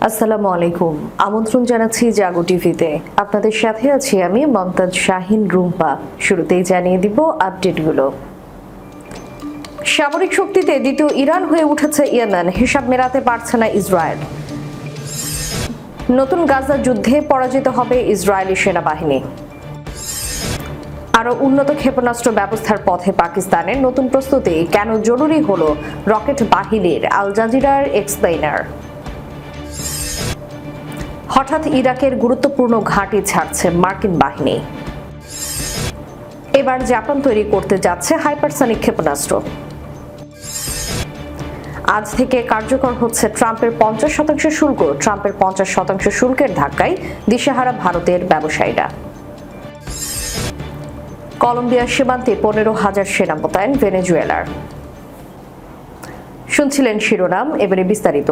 আসসালামু আলাইকুম। আমন্ত্রণ জানাচ্ছি জাগো টিভিতে। আপনাদের সাথে আছি আমি মমতাজ শাহিন রুম্পা। শুরুতেই জানিয়ে দিব আপডেটগুলো। সামরিক শক্তিতে দ্বিতীয় ইরান হয়ে উঠেছে ইয়েমেন, হিসাব মেলাতে পারছে না ইসরায়েল। নতুন গাজা যুদ্ধে পরাজিত হবে ইসরায়েলি সেনাবাহিনী। আরও উন্নত ক্ষেপণাস্ত্র ব্যবস্থার পথে পাকিস্তানের নতুন প্রস্তুতি, কেন জরুরি হলো রকেট বাহিনীর, আল জাজিরার এক্সপ্লেইনার। হঠাৎ ইরাকের গুরুত্বপূর্ণ ঘাঁটি ছাড়ছে মার্কিন বাহিনী। এবার জাপান তৈরি করতে যাচ্ছে হাইপারসনিক ক্ষেপণাস্ত্র। আজ থেকে কার্যকর হচ্ছে ট্রাম্পের 50% শুল্ক। ট্রাম্পের 50% শুল্কের ধাক্কায় দিশেহারা ভারতের ব্যবসায়ীরা। কলম্বিয়ার সীমান্তে 15,000 সেনা মোতায়েন ভেনেজুয়েলার। শুনছিলেন শিরোনাম, এবারে বিস্তারিত।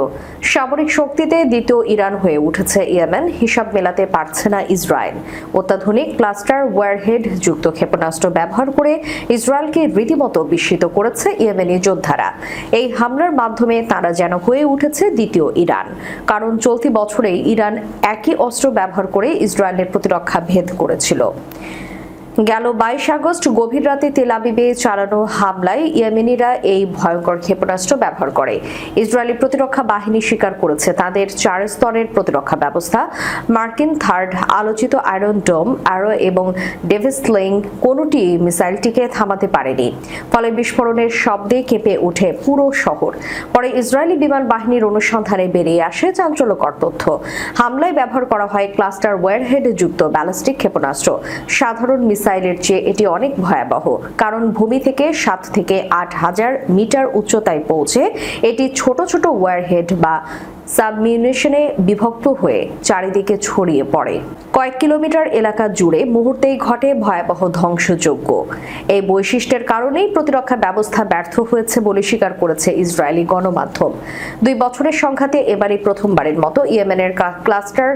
সামরিক শক্তিতে দ্বিতীয় ইরান হয়ে উঠেছে ইয়েমেন, হিসাব মেলাতে পারছে না ইসরায়েল। অত্যাধুনিক ক্লাস্টার ওয়ারহেড যুক্ত ক্ষেপণাস্ত্র ব্যবহার করে ইসরায়েলকে রীতিমতো বিস্মিত করেছে ইয়েমেনি যোদ্ধারা। এই হামলার মাধ্যমে তারা যেন হয়ে উঠেছে দ্বিতীয় ইরান, কারণ চলতি বছরেই ইরান একই অস্ত্র ব্যবহার করে ইসরায়েলের প্রতিরক্ষা ভেদ করেছিল। গেল 22 আগস্ট গভীর রাতে তেল আবিবে চালানো হামলায় ইয়েমেনিরা এই ভয়ঙ্কর ক্ষেপণাস্ত্র ব্যবহার করে। ইসরায়েলি প্রতিরক্ষা বাহিনী স্বীকার করেছে তাদের 4 স্তরের প্রতিরক্ষা ব্যবস্থা, মার্কিন থার্ড আলোচিত আয়রন ডোম, অ্যারো এবং ডেভিসলিং কোনোটি মিসাইলটিকে থামাতে পারেনি। ফলে বিস্ফোরণের শব্দে কেঁপে ওঠে পুরো শহর। পরে ইসরায়েলি বিমান বাহিনীর অনুসন্ধানে বেরিয়ে আসে চাঞ্চল্যকর তথ্য। হামলায় ব্যবহার করা হয় ক্লাস্টার ওয়ারহেড যুক্ত ব্যালিস্টিক ক্ষেপণাস্ত্র। সাধারণ মিসাইলের চেয়ে এটি অনেক ভয়াবহ, কারণ ভূমি থেকে 7 থেকে 8,000 মিটার উচ্চতায় পৌঁছে এটি ছোট ছোট ওয়ারহেড বা সাবমিউনিশনে বিভক্ত হয়ে চারিদিকে ছড়িয়ে পড়ে। কয়েক কিলোমিটার এলাকা জুড়ে মুহূর্তেই ঘটে ভয়াবহ ধ্বংসযজ্ঞ। এই বৈশিষ্ট্যের কারণেই প্রতিরক্ষা ব্যবস্থা ব্যর্থ হয়েছে বলে স্বীকার করেছে ইসরায়েলি গণমাধ্যম। 2 বছরের সংঘাতে এবারই প্রথমবারের মতো ইয়েমেনের ক্লাস্টার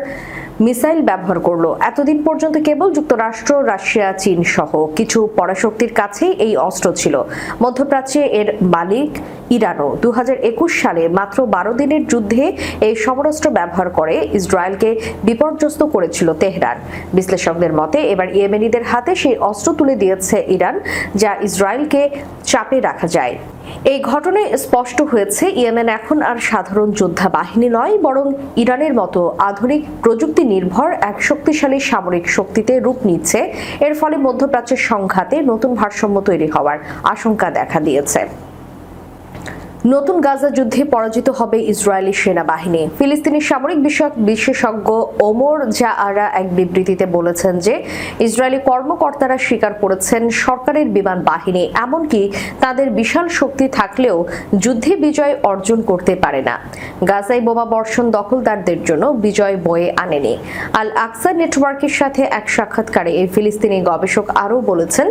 মিসাইল ব্যবহার করলো। এতদিন পর্যন্ত কেবল যুক্তরাষ্ট্র, রাশিয়া, চীন সহ কিছু পরাশক্তির কাছেই এই অস্ত্র ছিল। মধ্যপ্রাচ্যে এর মালিক ইরানও 2021 সালে মাত্র 12 দিনের যুদ্ধে এই সমরাস্ত্র ব্যবহার করে ইসরায়েলকে বিপর্যস্ত করেছিল তেহরান। বিশ্লেষকদের মতে এবার ইয়েমেনিদের হাতে সেই অস্ত্র তুলে দিয়েছে ইরান, যা ইসরায়েলকে চাপে রাখা যায়। এই ঘটনায় স্পষ্ট হয়েছে ইয়েমেন এখন আর সাধারণ যোদ্ধা বাহিনী নয়, বরং ইরানের মতো আধুনিক প্রযুক্তি নির্ভর এক শক্তিশালী সামরিক শক্তিতে রূপ নিচ্ছে। এর ফলে মধ্যপ্রাচ্যের সংঘাতে নতুন ভারসাম্য তৈরি হওয়ার আশঙ্কা দেখা দিয়েছে। নতুন গাজা যুদ্ধে পরাজিত হবে ইসরায়েলি সেনাবাহিনী। ফিলিস্তিনি সামরিক বিষয়ক বিশেষজ্ঞ ওমর জাআরা এক বিবৃতিতে বলেছেন যে ইসরায়েলি কর্মকর্তারা স্বীকার করেছেন সরকারের বিমান বাহিনী এমনকি তাদের বিশাল শক্তি থাকলেও যুদ্ধে বিজয় অর্জন করতে পারে না। গাজায় বোমা বর্ষণ দখলদারদের জন্য বিজয় বয়ে আনেনি। আল আকসা নেটওয়ার্কের সাথে এক সাক্ষাৎকারে এই ফিলিস্তিনি গবেষক আরও বলেছেন,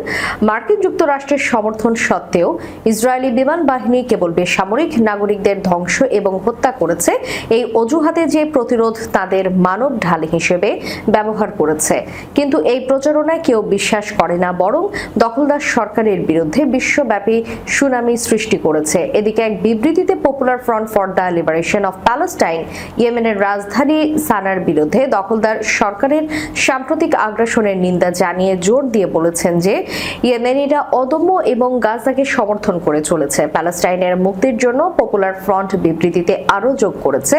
মার্কিন যুক্তরাষ্ট্রের সমর্থন সত্ত্বেও ইসরায়েলি বিমান বাহিনী কেবল সামরিক নাগরিকদের ধ্বংস এবং হত্যা করেছে এই অজুহাতে যে প্রতিরোধ তাদের মানব ঢাল হিসেবে ব্যবহার করেছে। কিন্তু এই প্রচারণায় কেউ বিশ্বাস করে না, বরং দখলদার সরকারের বিরুদ্ধে বিশ্বব্যাপী সুনামি সৃষ্টি করেছে। এদিকে এক বিবৃতিতে popular front for the liberation of Palestine ইয়েমেনের রাজধানী সানার বিরুদ্ধে দখলদার সরকারের সাম্প্রতিক আগ্রাসনের নিন্দা জানিয়ে জোর দিয়ে বলেছেন যে ইয়েমেনিরা অদম্য এবং গাজাকে সমর্থন করে চলেছে। প্যালেস্টাইনের মুক্তির জন্য পপুলার ফ্রন্ট বিবৃতিতে আরও যোগ করেছে,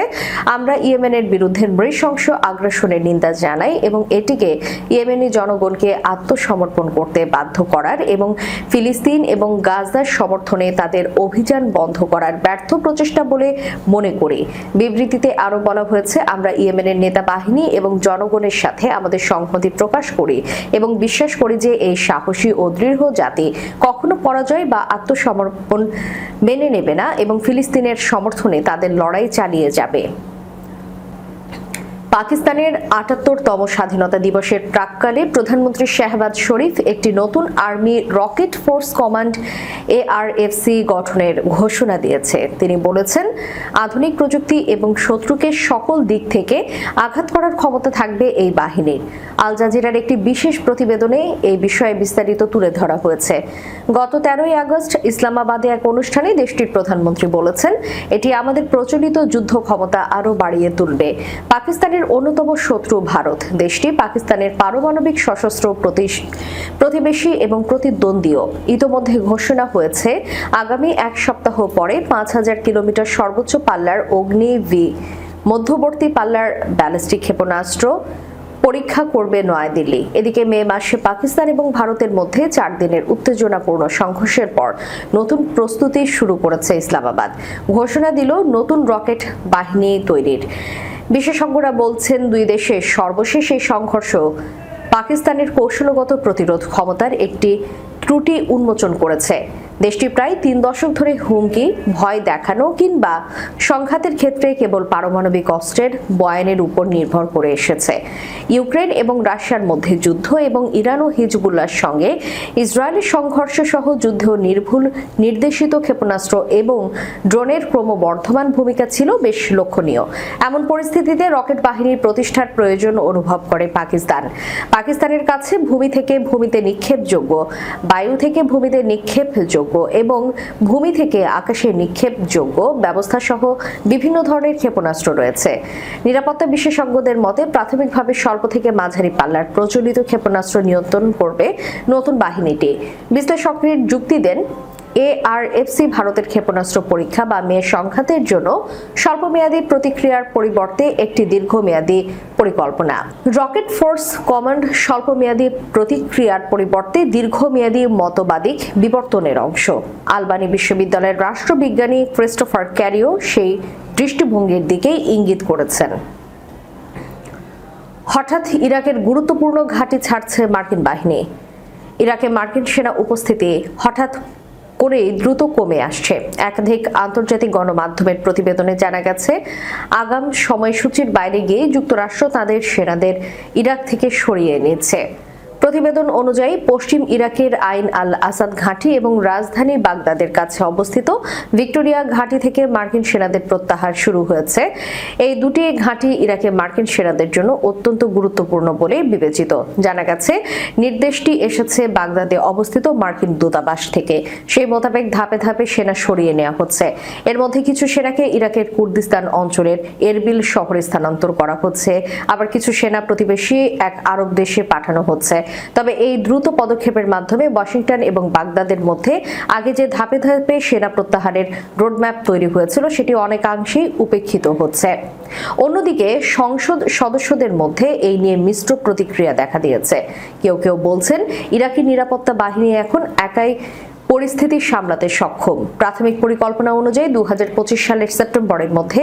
আমরা ইয়েমেনের বিরুদ্ধে নৃশংস আগ্রাসনের নিন্দা জানাই এবং এটিকে ইয়েমেনি জনগণকে আত্মসমর্পণ করতে বাধ্য করার এবং ফিলিস্তিন এবং গাজার সমর্থনে তাদের অভিযান বন্ধ করার ব্যর্থ প্রচেষ্টা বলে মনে করি। বিবৃতিতে আরও বলা হয়েছে, আমরা ইয়েমেনের নেতা বাহিনী এবং জনগণের সাথে আমাদের সংহতি প্রকাশ করি এবং বিশ্বাস করি যে এই সাহসী ও দৃঢ় জাতি কখনো পরাজয় বা আত্মসমর্পণ মেনে নেবে না এবং ফিলিস্তিনের সমর্থনে তাদের লড়াই চালিয়ে যাবে। পাকিস্তানের ৭৮তম স্বাধীনতা দিবসের প্রাক্কালে প্রধানমন্ত্রী শাহবাজ শরীফ একটি নতুন army rocket force command ARFC গঠনের ঘোষণা দিয়েছে। তিনি বলেছেন, আধুনিক প্রযুক্তি এবং শত্রুকে সকল দিক থেকে আঘাত করার ক্ষমতা থাকবে এই বাহিনীর। আল জাজিরার একটি বিশেষ প্রতিবেদনে এই বিষয়ে বিস্তারিত তুলে ধরা হয়েছে। গত ১৩ই আগস্ট ইসলামাবাদে এক অনুষ্ঠানে দেশটির প্রধানমন্ত্রী বলেছেন, এটি আমাদের প্রচলিত যুদ্ধ ক্ষমতা আরও বাড়িয়ে তুলবে। পাকিস্তানের অন্যতম শত্রু ভারত। দেশটি পাকিস্তানের পারমাণবিক সশস্ত্র প্রতিবেশী এবং প্রতিদ্বন্দ্বীও। ইতোমধ্যে ঘোষণা হয়েছে, আগামী এক সপ্তাহ পরে ৫,০০০ কিলোমিটার সর্বোচ্চ পাল্লার অগ্নি-ভি মধ্যবর্তী পাল্লার ব্যালিস্টিক ক্ষেপণাস্ত্র পরীক্ষা করবে নয়াদিল্লি। এদিকে মে মাসে পাকিস্তান এবং ভারতের মধ্যে ৪ দিনের উত্তেজনাপূর্ণ সংঘর্ষের পর নতুন প্রস্তুতি শুরু করেছে ইসলামাবাদ। ঘোষণা দিল নতুন রকেট বাহিনী তৈরির। বিশেষজ্ঞরা বলছেন, দুই দেশের সর্বশেষ এই সংঘর্ষ পাকিস্তানের কৌশলগত প্রতিরোধ ক্ষমতার একটি ত্রুটি উন্মোচন করেছে। দেশটি প্রায় ৩ দশক ধরে হুমকি, ভয় দেখানো কিংবা সংঘাতের ক্ষেত্রে কেবল পারমাণবিক অস্ত্রের বয়ানের উপর নির্ভর করে এসেছে। ইউক্রেন এবং রাশিয়ার মধ্যে যুদ্ধ এবং ইরান ও হিজবুল্লাহর সঙ্গে ইসরায়েলের সংঘর্ষ সহ যুদ্ধেও নির্ভুল নির্দেশিত ক্ষেপণাস্ত্র এবং ড্রোনের ক্রমবর্ধমান ভূমিকা ছিল বেশ লক্ষণীয়। এমন পরিস্থিতিতে রকেট বাহিনীর প্রতিষ্ঠার প্রয়োজন অনুভব করে পাকিস্তান। পাকিস্তানের কাছে ভূমি থেকে ভূমিতে নিক্ষেপযোগ্য, বায়ু থেকে ভূমিতে নিক্ষেপযোগ্য এবং ভূমি থেকে আকাশে নিক্ষেপযোগ্য ব্যবস্থা সহ বিভিন্ন ধরনের ক্ষেপণাস্ত্র রয়েছে। নিরাপত্তা বিশেষজ্ঞদের মতে, প্রাথমিকভাবে স্বল্প থেকে মাঝারি পাল্লার প্রচলিত ক্ষেপণাস্ত্র নিয়ন্ত্রণ করবে নতুন বাহিনীটি। বিশ্লেষকরা যুক্তি দেন, ARFC ভারতের ক্ষেপণাস্ত্র পরীক্ষা বা সংঘাতের জন্য স্বল্পমেয়াদী প্রতিক্রিয়ার পরিবর্তে একটি দীর্ঘমেয়াদী পরিকল্পনা। রকেট ফোর্স কমান্ড স্বল্পমেয়াদী প্রতিক্রিয়ার পরিবর্তে দীর্ঘমেয়াদী মতবাদিক বিবর্তনের অংশ। আলবানি বিশ্ববিদ্যালয়ের রাষ্ট্রবিজ্ঞানী ক্রিস্টোফার ক্যারিও সেই দৃষ্টিভঙ্গির দিকেই ইঙ্গিত করেছেন। হঠাৎ ইরাকের গুরুত্বপূর্ণ ঘাঁটি ছাড়ছে মার্কিন বাহিনী। ইরাকে মার্কিন সেনা উপস্থিতি হঠাৎ করে দ্রুত কমে আসছে। একাধিক আন্তর্জাতিক গণমাধ্যমের প্রতিবেদনে জানা গেছে, আগাম সময়সূচির বাইরে গিয়ে যুক্তরাষ্ট্র তাদের সেনাদের ইরাক থেকে সরিয়ে নিচ্ছে। প্রতিবেদন অনুযায়ী পশ্চিম ইরাকের আইন আল আসাদ ঘাঁটি এবং রাজধানী বাগদাদের কাছে অবস্থিত ভিক্টোরিয়া ঘাঁটি থেকে মার্কিন সেনাদের প্রত্যাহার শুরু হয়েছে। এই দুটি ঘাঁটি ইরাকে মার্কিন সেনাদের জন্য অত্যন্ত গুরুত্বপূর্ণ বলে বিবেচিত। জানা গেছে, নির্দেশটি এসেছে বাগদাদে অবস্থিত মার্কিন দূতাবাস থেকে। সেই মোতাবেক ধাপে ধাপে সেনা সরিয়ে নেওয়া হচ্ছে। এর মধ্যে কিছু সেনাকে ইরাকের কুর্দিস্তান অঞ্চলের এরবিল শহরে স্থানান্তর করা হচ্ছে, আবার কিছু সেনা প্রতিবেশী এক আরব দেশে পাঠানো হচ্ছে। তবে এই দ্রুত পদক্ষেপের মাধ্যমে ওয়াশিংটন এবং বাগদাদের মধ্যে আগে যে ধাপে ধাপে সেনা প্রত্যাহারের রোডম্যাপ তৈরি হয়েছিল সেটি অনেকাংশেই উপেক্ষিত হচ্ছে। অন্যদিকে সংসদ সদস্যদের মধ্যে এই নিয়ে মিশ্র প্রতিক্রিয়া দেখা দিয়েছে। কেউ কেউ বলছেন, ইরাকি নিরাপত্তা বাহিনী এখন একাই পরিস্থিতি সামলাতে সক্ষম। প্রাথমিক পরিকল্পনা অনুযায়ী ২০২৫ সালের সেপ্টেম্বরের মধ্যে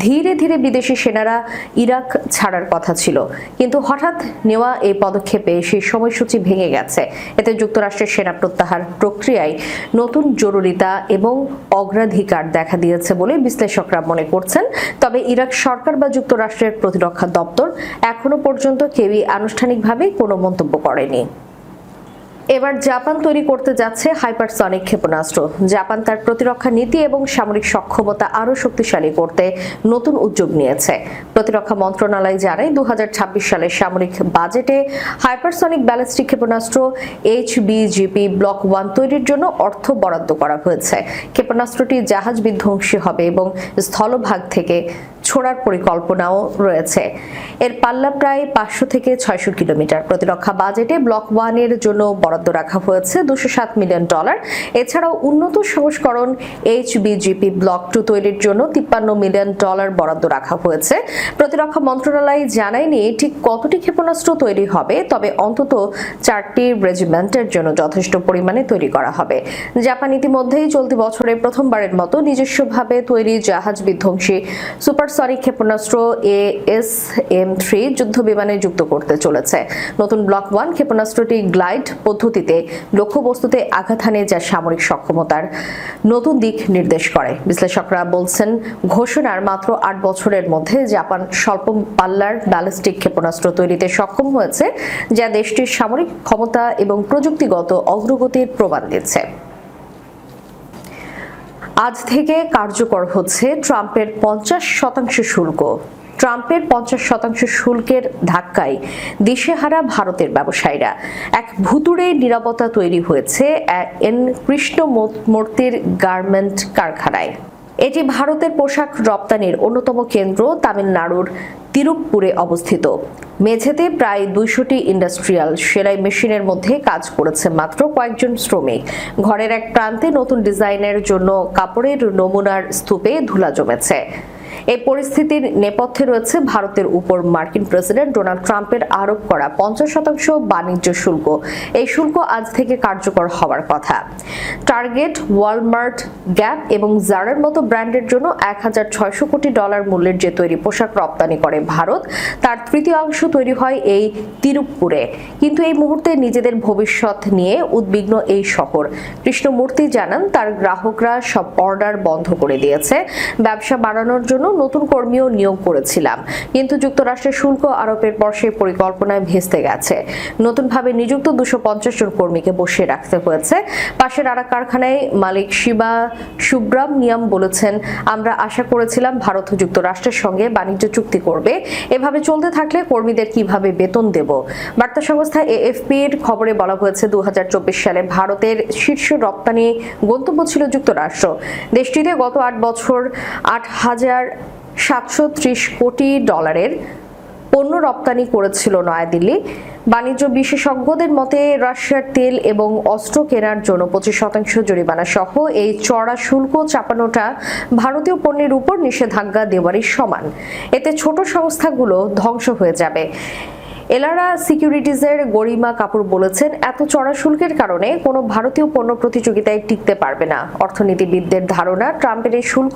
ধীরে ধীরে বিদেশি সেনারা ইরাক ছাড়ার কথা ছিল, কিন্তু হঠাৎ নেওয়া এই পদক্ষেপে সেই সময়সূচি ভেঙে গেছে। এতে যুক্তরাষ্ট্রের সেনা প্রত্যাহার প্রক্রিয়ায় নতুন জরুরিতা এবং অগ্রাধিকার দেখা দিয়েছে বলে বিশ্লেষকরা মনে করছেন। তবে ইরাক সরকার বা যুক্তরাষ্ট্রের প্রতিরক্ষা দপ্তর এখনো পর্যন্ত কেউই আনুষ্ঠানিকভাবে কোনো মন্তব্য করেনি। এবার জাপান তৈরি করতে যাচ্ছে হাইপারসনিক ক্ষেপণাস্ত্র। জাপান তার প্রতিরক্ষা নীতি এবং সামরিক সক্ষমতা আরও শক্তিশালী করতে নতুন উদ্যোগ নিয়েছে। প্রতিরক্ষা মন্ত্রণালয় জানায়, ২০২৬ সালের সামরিক বাজেটে হাইপারসনিক ব্যালিস্টিক ক্ষেপণাস্ত্র HBGP ব্লক 1 তৈরির জন্য অর্থ বরাদ্দ করা হয়েছে। ক্ষেপণাস্ত্রটি জাহাজ বিধ্বংসী হবে এবং স্থলভাগ থেকে ছোড়ার পরিকল্পনাও রয়েছে। এর পাল্লা প্রায় ৫০০ থেকে ৬০০ কিলোমিটার। প্রতিরক্ষা বাজেটে ব্লক 1 এর জন্য বরাদ্দ রাখা হয়েছে $২০৭ মিলিয়ন। এছাড়াও উন্নত সংস্করণ HBGP ব্লক 2 তৈরির জন্য $৫৩ মিলিয়ন বরাদ্দ রাখা হয়েছে। প্রতিরক্ষা মন্ত্রণালয় জানায়নি ঠিক কতটি ক্ষেপণাস্ত্র তৈরি হবে, তবে অন্তত 4টি রেজিমেন্টের জন্য যথেষ্ট পরিমাণে তৈরি করা হবে। জাপান ইতিমধ্যেই চলতি বছরে প্রথমবারের মতো নিজস্বভাবে তৈরি জাহাজ বিধ্বংসী সুপারসনিক সুপারসনিক ক্ষেপণাস্ত্র ASM-3 যুদ্ধ বিমানে যুক্ত করতে চলেছে। নতুন ব্লক 1 ক্ষেপণাস্ত্রটি গ্লাইড পদ্ধতিতে লক্ষ্যবস্তুতে আঘাত হানে, যা সামরিক সক্ষমতার নতুন দিক নির্দেশ করে। বিশ্লেষকরা বলছেন, ঘোষণার মাত্র 8 বছরের মধ্যে জাপান স্বল্প পাল্লার ব্যালিস্টিক ক্ষেপণাস্ত্র তৈরিতে সক্ষম হয়েছে, যা দেশটির সামরিক ক্ষমতা এবং প্রযুক্তিগত অগ্রগতির প্রমাণ দিচ্ছে। আজ থেকে কার্যকর হচ্ছে ট্রাম্পের 50% শুল্ক। ট্রাম্পের 50% শুল্কের ধাক্কায় দিশেহারা ভারতের ব্যবসায়ীরা। এক ভুতুড়ে নিরাপত্তা তৈরি হয়েছে এন কৃষ্ণমূর্তির গার্মেন্ট কারখানায়। এটি ভারতের পোশাক রপ্তানির অন্যতম কেন্দ্র তামিলনাড়ুর তিরুপ্পুরে অবস্থিত। মেঝেতে প্রায় 200টি ইন্ডাস্ট্রিয়াল সেলাই মেশিনের মধ্যে কাজ করেছে মাত্র কয়েকজন শ্রমিক। ঘরের এক প্রান্তে নতুন ডিজাইনের জন্য কাপড়ের নমুনার স্তূপে ধুলা জমেছে। এই পরিস্থিতির নেপথ্যে রয়েছে ভারতের উপর মার্কিন প্রেসিডেন্ট ডোনাল্ড ট্রাম্পের আরোপ করা 50% বাণিজ্য শুল্ক। এই শুল্ক আজ থেকে কার্যকর হওয়ার কথা। টার্গেট, ওয়ালমার্ট, গ্যাপ এবং জারার মতো ব্র্যান্ডের জন্য $1600 কোটি মূল্যের যে তৈরি পোশাক রপ্তানি করে ভারত, তার তৃতীয়াংশ তৈরি হয় এই তিরুপ্পুরে। কিন্তু এই মুহূর্তে নিজেদের ভবিষ্যৎ নিয়ে উদ্বিগ্ন এই শহর। কৃষ্ণমূর্তি জানান, তার গ্রাহকরা সব অর্ডার বন্ধ করে দিয়েছে। ব্যবসা বাড়ানোর জন্য নতুন কর্মীও নিয়োগ করেছিলাম, কিন্তু যুক্তরাষ্ট্রের শুল্ক আরোপের পর সেই পরিকল্পনায় ভেস্তে গেছে। নতুনভাবে নিযুক্ত 250 জন কর্মীকে বসিয়ে রাখতে হয়েছে। পাশের আরেক কারখানায় মালিক শিবা সুব্রামনিয়াম বলেছেন, আমরা আশা করেছিলাম ভারত ও যুক্তরাষ্ট্রের সঙ্গে বাণিজ্য চুক্তি করবে। এভাবে চলতে থাকলে কর্মীদের কিভাবে বেতন দেব? বার্তা সংস্থা AFP-র খবরে বলা হয়েছে, 2024 সালে ভারতের শীর্ষ রপ্তানি গন্তব্য ছিল যুক্তরাষ্ট্র। দেশটিতে গত 8 বছর $8,730 কোটি পণ্য রপ্তানি করেছিল নয়াদিল্লি। বাণিজ্য বিশেষজ্ঞদের মতে, রাশিয়ার তেল এবং অস্ত্র কেনার জন্য 25% জরিমানা সহ এই চড়া শুল্ক চাপানোটা ভারতীয় পণ্যের উপর নিষেধাজ্ঞা দেওয়ারই সমান। এতে ছোট সংস্থাগুলো ধ্বংস হয়ে যাবে। এলারা সিকিউরিটিজের গরিমা কাপুর বলেছেন, এত চড়া শুল্কের কারণে কোনো ভারতীয় পণ্য প্রতিযোগিতায় টিকতে পারবে না। অর্থনীতিবিদদের ধারণা, ট্রাম্পের এই শুল্ক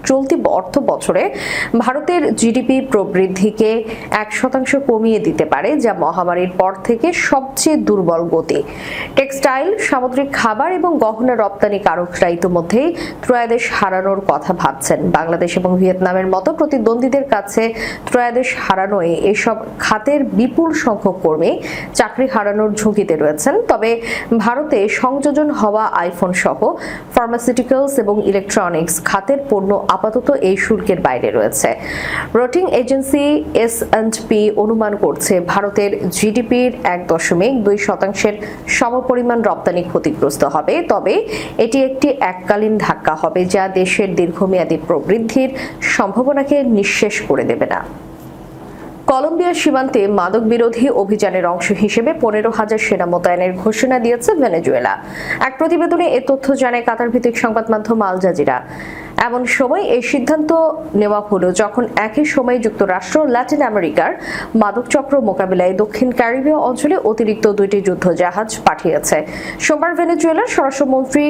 চলতি অর্থ বছরে ভারতের জিডিপি প্রবৃদ্ধিকে 1% কমিয়ে দিতে পারে, যা মহামারীর পর থেকে সবচেয়ে দুর্বল গতি। টেক্সটাইল, সামুদ্রিক খাবার এবং গহনা রপ্তানিকারকরা ইতিমধ্যেই ত্রয়োদশ হারানোর কথা ভাবছেন। বাংলাদেশ এবং ভিয়েতনামের মতো প্রতিদ্বন্দ্বীদের কাছে ত্রয়োদশ হারানোয় এসব খাতের বিপুল সংখ্যক কর্মী চাকরি হারানোর ঝুঁকিতে রয়েছেন। তবে ভারতে সংযোজন হওয়া আইফোন সহ ফার্মাসিউটিক্যালস এবং ইলেকট্রনিক্স খাতের পণ্য আপাতত এই শুল্কের বাইরে রয়েছে। রেটিং এজেন্সি S&P অনুমান করছে ভারতের জিডিপির 1.2% সমপরিমাণ রপ্তানি ক্ষতিগ্রস্ত হবে। তবে এটি একটি এককালীন ধাক্কা হবে, যা দেশের দীর্ঘমেয়াদী প্রবৃদ্ধির সম্ভাবনাকে নিঃশেষ করে দেবে না। কলম্বিয়ার সীমান্তে মাদক বিরোধী অভিযানের অংশ হিসেবে 15,000 সেনা মোতায়েনের ঘোষণা দিয়েছে ভেনেজুয়েলা। এক প্রতিবেদনে এ তথ্য জানায় কাতার ভিত্তিক সংবাদ মাধ্যম আল জাজিরা। এমন সময় এই সিদ্ধান্ত নেওয়া হলো যখন একই সময়ে যুক্তরাষ্ট্র ল্যাটিন আমেরিকার মাদকচক্র মোকাবিলায় দক্ষিণ ক্যারিবীয় অঞ্চলে অতিরিক্ত 2টি যুদ্ধ জাহাজ পাঠিয়েছে। সোমবার ভেনেজুয়েলার স্বরাষ্ট্রমন্ত্রী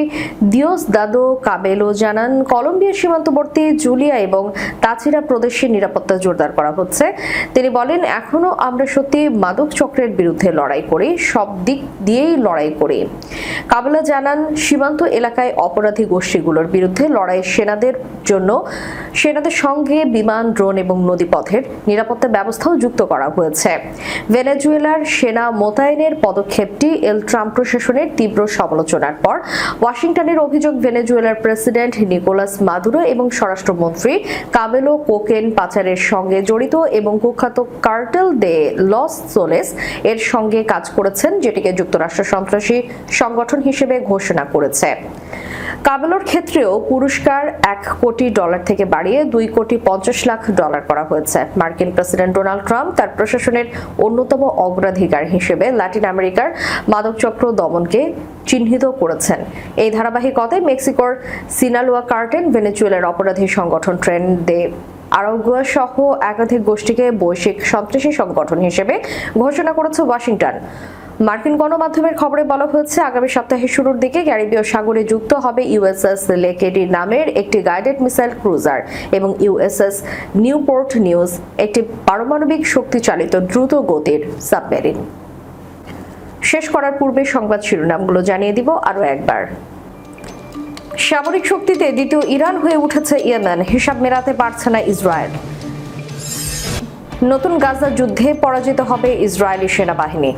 দিওসদাদো কাবেলো জানান, কলম্বিয়া সীমান্তবর্তী জুলিয়া এবং তাচিরা প্রদেশের নিরাপত্তা জোরদার করা হচ্ছে। তিনি বলেন, এখনো আমরা সত্যি মাদক চক্রের বিরুদ্ধে লড়াই করি, সব দিক দিয়েই লড়াই করি। কাবেলা জানান, সীমান্ত এলাকায় অপরাধী গোষ্ঠীগুলোর বিরুদ্ধে লড়াই সেনাদের সঙ্গে বিমান, ড্রোন এবং নদীপথের নিরাপত্তা ব্যবস্থাও যুক্ত করা হয়েছে। ভেনেজুয়েলার সেনা মোতায়েনের পদক্ষেপটি ট্রাম্প প্রশাসনের তীব্র সমালোচনার পর ওয়াশিংটনের অভিযোগ, ভেনেজুয়েলার প্রেসিডেন্ট নিকোলাস মাদুরো এবং স্বরাষ্ট্রমন্ত্রী কাবেলো কোকেন পাচারের সঙ্গে জড়িত এবং কুখ্যাত কার্টেল দে লস সোলেস এর সঙ্গে কাজ করেছেন, যেটিকে যুক্তরাষ্ট্র সন্ত্রাসী সংগঠন হিসেবে ঘোষণা করেছে। কাবেলোর ক্ষেত্রেও পুরস্কার $1 কোটি থেকে বাড়িয়ে $2,50,00,000 করা হয়েছে। মার্কিন প্রেসিডেন্ট ডোনাল্ড ট্রাম্প তার প্রশাসনের অন্যতম অগ্রাধিকার হিসেবে ল্যাটিন আমেরিকার মাদকচক্র দমনকে চিহ্নিত করেছেন। এই ধারাবাহিকতায় মেক্সিকোর সিনালোয়া কার্টেল, ভেনেজুয়েলার অপরাধী সংগঠন ট্রেন দে আরাগুয়া সহ একাধিক গোষ্ঠীকে বৈশ্বিক সন্ত্রাসী সংগঠন হিসেবে ঘোষণা করেছে ওয়াশিংটন। মার্কিন গণমাধ্যমের খবরে বলা হয়েছে, আগামী সপ্তাহের শুরুর দিকে ক্যারিবীয় সাগরে যুক্ত হবে ইউএসএস লেকেডি নামের একটি গাইডেড মিসাইল ক্রুজার এবং ইউএসএস নিউপোর্ট নিউজ, একটি পারমাণবিক শক্তি চালিত দ্রুত গতির সাবমেরিন। শেষ করার পূর্বে সংবাদ শিরোনামগুলো জানিয়ে দিব আরও একবার। সামরিক শক্তিতে দ্বিতীয় ইরান হয়ে উঠেছে ইয়েমেন, হিসাব মেলাতে পারছে না ইসরায়েল। নতুন গাজা যুদ্ধে পরাজিত হবে ইসরায়েলি সেনাবাহিনী।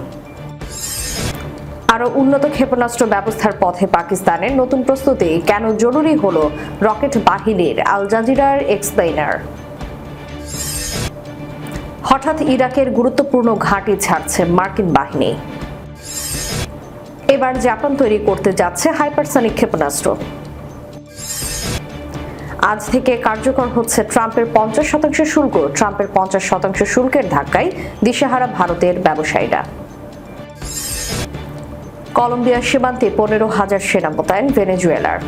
আরও উন্নত ক্ষেপণাস্ত্র ব্যবস্থার পথে পাকিস্তানের নতুন প্রস্তুতি, কেন জরুরি হলো রকেট বাহিনীর, আল জাজিরার এক্সপ্লেইনার। হঠাৎ ইরাকের গুরুত্বপূর্ণ ঘাঁটি ছাড়ছে মার্কিন বাহিনী। এবার জাপান তৈরি করতে যাচ্ছে হাইপারসনিক ক্ষেপণাস্ত্র। আজ থেকে কার্যকর হচ্ছে ট্রাম্পের 50% শুল্ক। ট্রাম্পের 50% শুল্কের ধাক্কায় দিশেহারা ভারতের ব্যবসায়ীরা। কলম্বিয়ার সীমান্তে 15,000 সেনা মোতায়েন ভেনেজুয়েলার।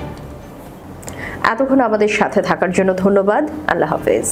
এতক্ষণ আমাদের সাথে থাকার জন্য ধন্যবাদ। আল্লাহ হাফেজ।